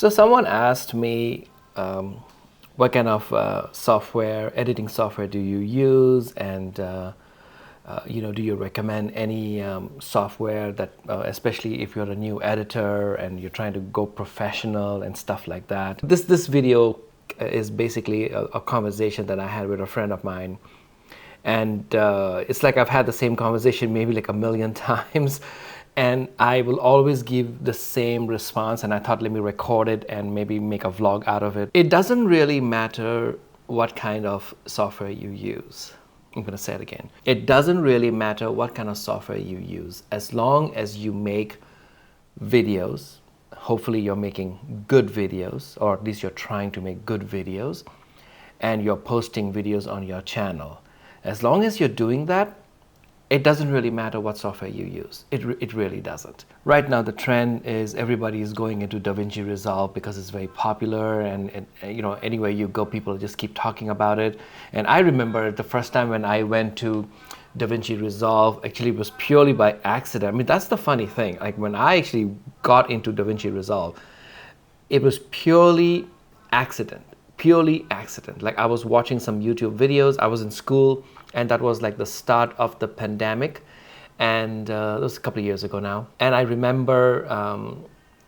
So someone asked me what kind of editing software do you use, and do you recommend any software that, especially if you're a new editor and you're trying to go professional and stuff like that. This video is basically a conversation that I had with a friend of mine, and it's like I've had the same conversation maybe like a million times, and I will always give the same response, and I thought, let me record it and maybe make a vlog out of it. It doesn't really matter what kind of software you use. I'm going to say it again. It doesn't really matter what kind of software you use, as long as you make videos. Hopefully you're making good videos, or at least you're trying to make good videos, and you're posting videos on your channel. As long as you're doing that, it doesn't really matter what software you use. It really doesn't. Right now the trend is everybody is going into DaVinci Resolve because it's very popular, and anywhere you go, people just keep talking about it. And I remember the first time when I went to DaVinci Resolve, actually it was purely by accident. I mean, that's the funny thing. Like when I actually got into DaVinci Resolve, it was purely accident. Like I was watching some YouTube videos, I was in school, and that was like the start of the pandemic, and that was a couple of years ago now. And I remember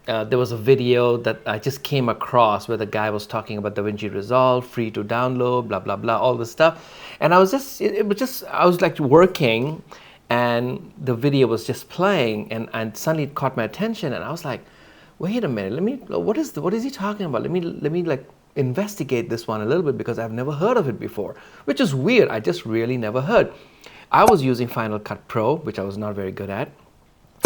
there was a video that I just came across where the guy was talking about DaVinci Resolve, free to download, blah blah blah, all this stuff. And I was just, I was like working, and the video was just playing, and suddenly it caught my attention, and I was like, wait a minute, what is he talking about? Let me like investigate this one a little bit, because I've never heard of it before, which is weird. I just really never heard. I was using Final Cut Pro, which I was not very good at.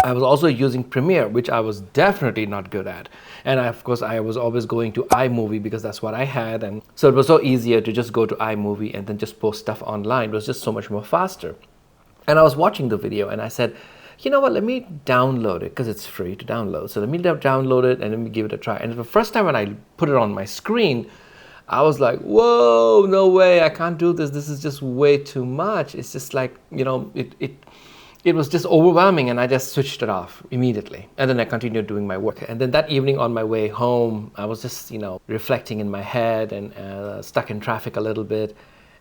I was also using Premiere, which I was definitely not good at. And of course, I was always going to iMovie because that's what I had. And so it was so easier to just go to iMovie and then just post stuff online. It was just so much more faster. And I was watching the video and I said, you know what, let me download it because it's free to download. So let me download it and let me give it a try. And the first time when I put it on my screen, I was like, whoa, no way, I can't do this. This is just way too much. It's just like, it was just overwhelming, and I just switched it off immediately. And then I continued doing my work. And then that evening on my way home, I was just, reflecting in my head and stuck in traffic a little bit.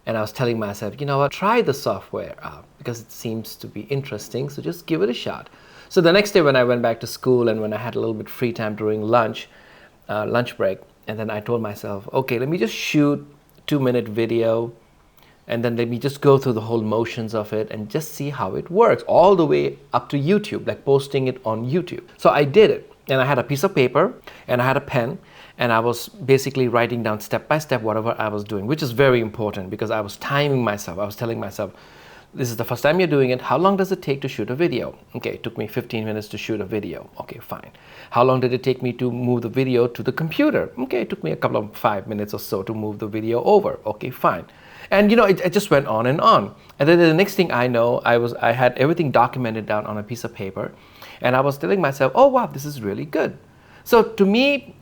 And I was telling myself, you know what, try the software out because it seems to be interesting, so just give it a shot. So the next day when I went back to school and when I had a little bit free time during lunch break, and then I told myself, okay, let me just shoot a 2-minute video, and then let me just go through the whole motions of it and just see how it works, all the way up to YouTube, like posting it on YouTube. So I did it, and I had a piece of paper and I had a pen, and I was basically writing down step by step whatever I was doing, which is very important because I was timing myself. I was telling myself, this is the first time you're doing it. How long does it take to shoot a video? Okay, it took me 15 minutes to shoot a video. Okay, fine. How long did it take me to move the video to the computer? Okay, it took me a couple of 5 minutes or so to move the video over. Okay, fine. And it just went on and on. And then the next thing I know, I had everything documented down on a piece of paper, and I was telling myself, oh wow, this is really good. So to me,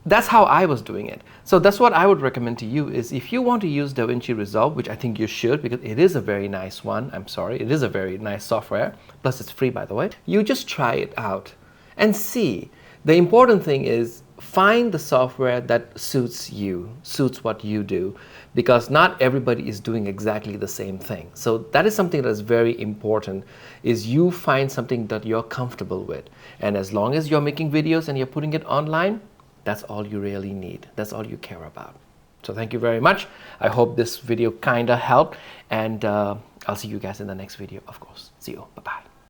that's how I was doing it. So that's what I would recommend to you is if you want to use DaVinci Resolve, which I think you should because it is a very nice one. I'm sorry, it is a very nice software. Plus it's free, by the way. You just try it out and see. The important thing is find the software that suits you, suits what you do, because not everybody is doing exactly the same thing. So that is something that is very important, is you find something that you're comfortable with. And as long as you're making videos and you're putting it online, that's all you really need. That's all you care about. So thank you very much. I hope this video kind of helped, and I'll see you guys in the next video, of course. See you. Bye-bye.